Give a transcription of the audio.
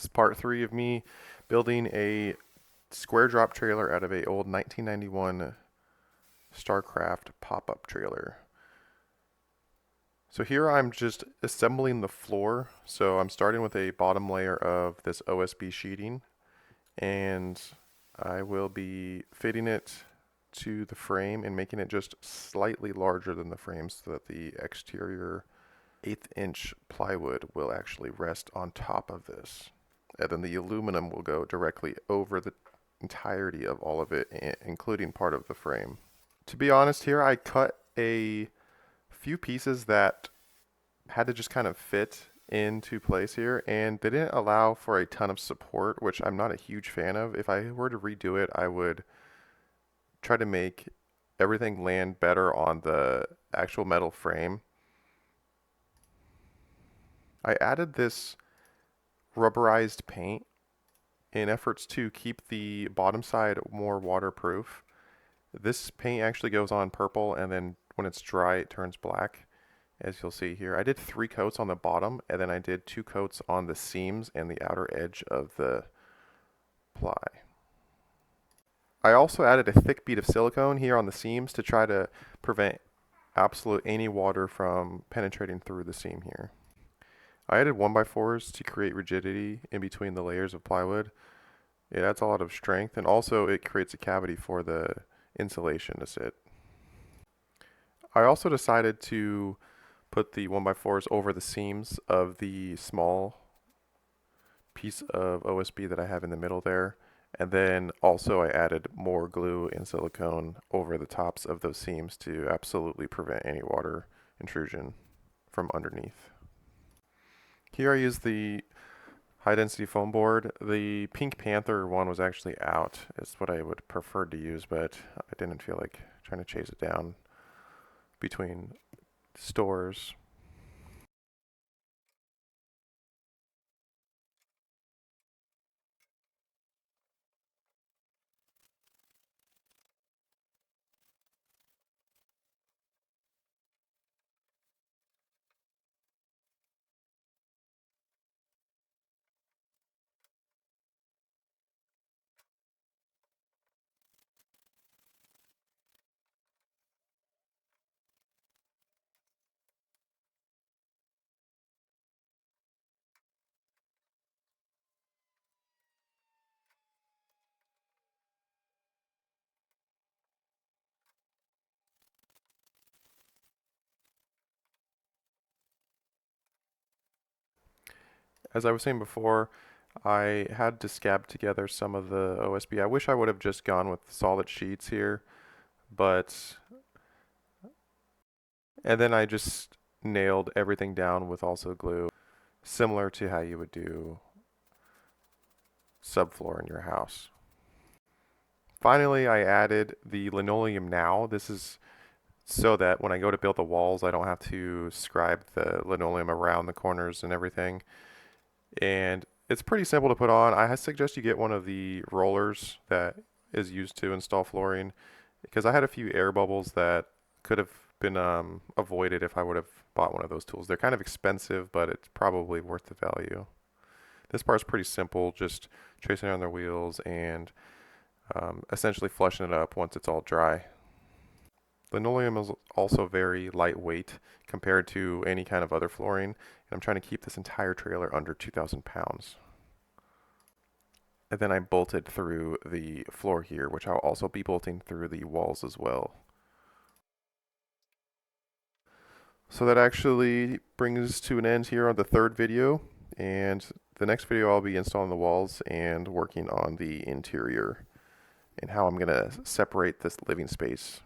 This is part 3 of me building a square drop trailer out of a old 1991 StarCraft pop-up trailer. So here I'm just assembling the floor. So I'm starting with a bottom layer of this OSB sheeting, and I will be fitting it to the frame and making it just slightly larger than the frame so that the exterior 1/8" plywood will actually rest on top of this. And then the aluminum will go directly over the entirety of all of it, including part of the frame. To be honest here, I cut a few pieces that had to just kind of fit into place here, and they didn't allow for a ton of support, which I'm not a huge fan of. If I were to redo it, I would try to make everything land better on the actual metal frame. I added this rubberized paint in efforts to keep the bottom side more waterproof. This paint actually goes on purple, and then when it's dry it turns black, as you'll see here. I did 3 coats on the bottom, and then I did 2 coats on the seams and the outer edge of the ply. I also added a thick bead of silicone here on the seams to try to prevent absolute any water from penetrating through the seam here. I added 1x4s to create rigidity in between the layers of plywood. It adds a lot of strength, and also it creates a cavity for the insulation to sit. I also decided to put the 1x4s over the seams of the small piece of OSB that I have in the middle there. And then also I added more glue and silicone over the tops of those seams to absolutely prevent any water intrusion from underneath. Here I used the high density foam board. The Pink Panther one was actually out. It's what I would prefer to use, but I didn't feel like trying to chase it down between stores. As I was saying before, I had to scab together some of the OSB. I wish I would have just gone with solid sheets here, but and then I just nailed everything down with also glue, similar to how you would do subfloor in your house. Finally, I added the linoleum now. This is so that when I go to build the walls, I don't have to scribe the linoleum around the corners and everything. And it's pretty simple to put on. I suggest you get one of the rollers that is used to install flooring, because I had a few air bubbles that could have been avoided if I would have bought one of those tools. They're kind of expensive, but it's probably worth the value. This part is pretty simple, just tracing on their wheels and essentially flushing it up once it's all dry. Linoleum is also very lightweight compared to any kind of other flooring, and I'm trying to keep this entire trailer under 2,000 pounds. And then I bolted through the floor here, which I'll also be bolting through the walls as well. So that actually brings to an end here on the 3rd video, and the next video I'll be installing the walls and working on the interior and how I'm going to separate this living space